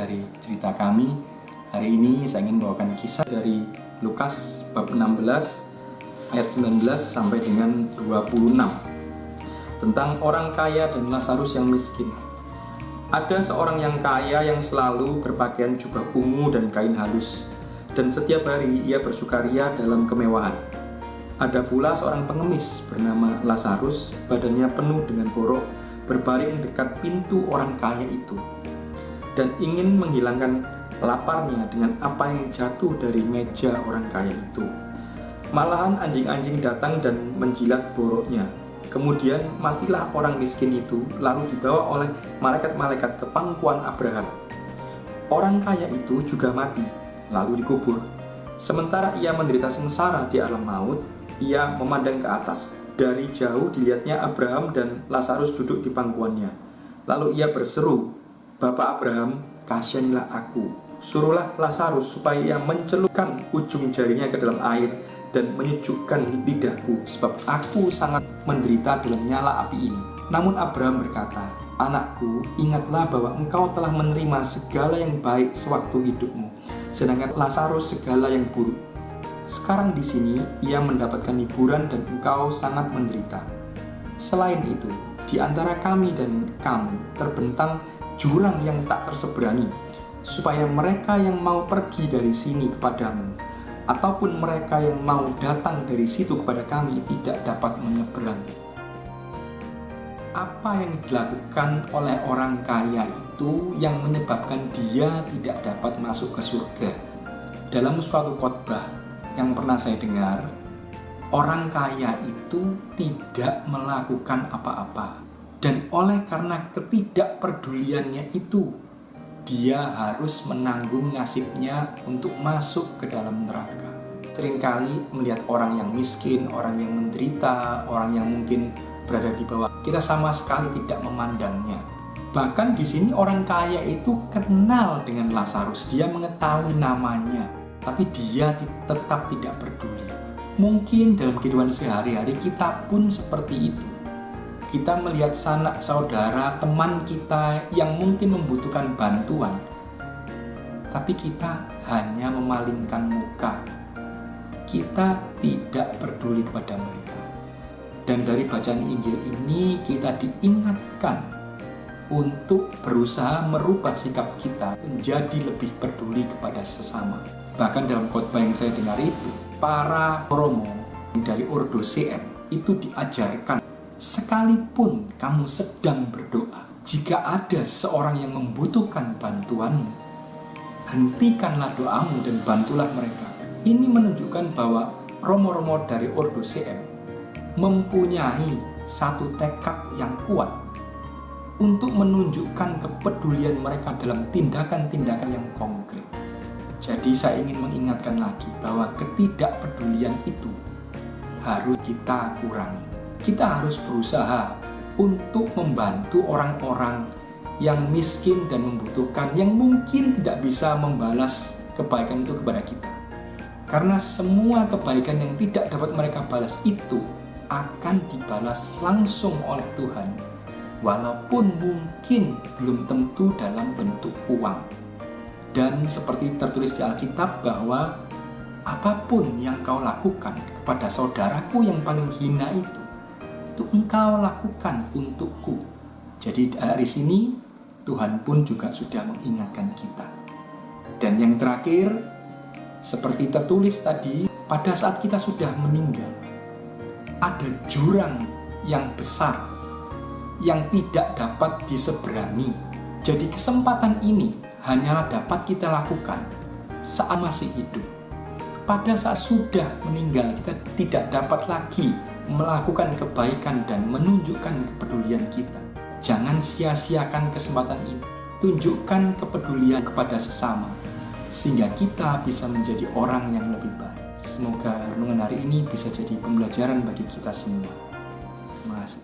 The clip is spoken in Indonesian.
dari cerita kami. Hari ini saya ingin membawakan kisah dari Lukas bab 16 ayat 19 sampai dengan 26 tentang orang kaya dan Lazarus yang miskin. Ada seorang yang kaya yang selalu berpakaian jubah ungu dan kain halus, dan setiap hari ia bersukaria dalam kemewahan. Ada pula seorang pengemis bernama Lazarus, badannya penuh dengan borok, berbaring dekat pintu orang kaya itu, dan ingin menghilangkan laparnya dengan apa yang jatuh dari meja orang kaya itu. Malahan anjing-anjing datang dan menjilat boroknya. Kemudian matilah orang miskin itu, lalu dibawa oleh malaikat-malaikat ke pangkuan Abraham. Orang kaya itu juga mati, lalu dikubur. Sementara ia menderita sengsara di alam maut, ia memandang ke atas. Dari jauh dilihatnya Abraham dan Lazarus duduk di pangkuannya. Lalu ia berseru, "Bapak Abraham, kasihanilah aku. Suruhlah Lazarus supaya ia mencelupkan ujung jarinya ke dalam air dan menyejukkan lidahku, sebab aku sangat menderita dalam nyala api ini." Namun Abraham berkata, "Anakku, ingatlah bahwa engkau telah menerima segala yang baik sewaktu hidupmu, sedangkan Lazarus segala yang buruk. Sekarang di sini ia mendapatkan hiburan dan engkau sangat menderita. Selain itu, di antara kami dan kamu terbentang jurang yang tak terseberangi, supaya mereka yang mau pergi dari sini kepadamu, ataupun mereka yang mau datang dari situ kepada kami tidak dapat menyeberang." Apa yang dilakukan oleh orang kaya itu yang menyebabkan dia tidak dapat masuk ke surga? Dalam suatu khotbah yang pernah saya dengar, orang kaya itu tidak melakukan apa-apa, dan oleh karena ketidakpeduliannya itu, dia harus menanggung nasibnya untuk masuk ke dalam neraka. Seringkali melihat orang yang miskin, orang yang menderita, orang yang mungkin berada di bawah, kita sama sekali tidak memandangnya. Bahkan di sini orang kaya itu kenal dengan Lazarus, dia mengetahui namanya, tapi dia tetap tidak peduli. Mungkin dalam kehidupan sehari-hari kita pun seperti itu. Kita melihat sanak saudara, teman kita yang mungkin membutuhkan bantuan, tapi kita hanya memalingkan muka. Kita tidak peduli kepada mereka. Dan dari bacaan Injil ini kita diingatkan untuk berusaha merubah sikap kita menjadi lebih peduli kepada sesama. Bahkan dalam khotbah yang saya dengar itu, para romo dari Ordo CM itu diajarkan, sekalipun kamu sedang berdoa, jika ada seseorang yang membutuhkan bantuanmu, hentikanlah doamu dan bantulah mereka. Ini menunjukkan bahwa romo-romo dari Ordo CM mempunyai satu tekad yang kuat untuk menunjukkan kepedulian mereka dalam tindakan-tindakan yang konkret. Jadi saya ingin mengingatkan lagi bahwa ketidakpedulian itu harus kita kurangi. Kita harus berusaha untuk membantu orang-orang yang miskin dan membutuhkan, yang mungkin tidak bisa membalas kebaikan itu kepada kita. Karena semua kebaikan yang tidak dapat mereka balas itu akan dibalas langsung oleh Tuhan, walaupun mungkin belum tentu dalam bentuk uang. Dan seperti tertulis di Alkitab bahwa apapun yang kau lakukan kepada saudaraku yang paling hina itu engkau lakukan untukku. Jadi dari sini Tuhan pun juga sudah mengingatkan kita. Dan yang terakhir, seperti tertulis tadi, pada saat kita sudah meninggal, ada jurang yang besar yang tidak dapat diseberangi. Jadi kesempatan ini hanyalah dapat kita lakukan saat masih hidup. Pada saat sudah meninggal, kita tidak dapat lagi melakukan kebaikan dan menunjukkan kepedulian kita. Jangan sia-siakan kesempatan ini. Tunjukkan kepedulian kepada sesama, sehingga kita bisa menjadi orang yang lebih baik. Semoga renungan hari ini bisa jadi pembelajaran bagi kita semua. Terima kasih.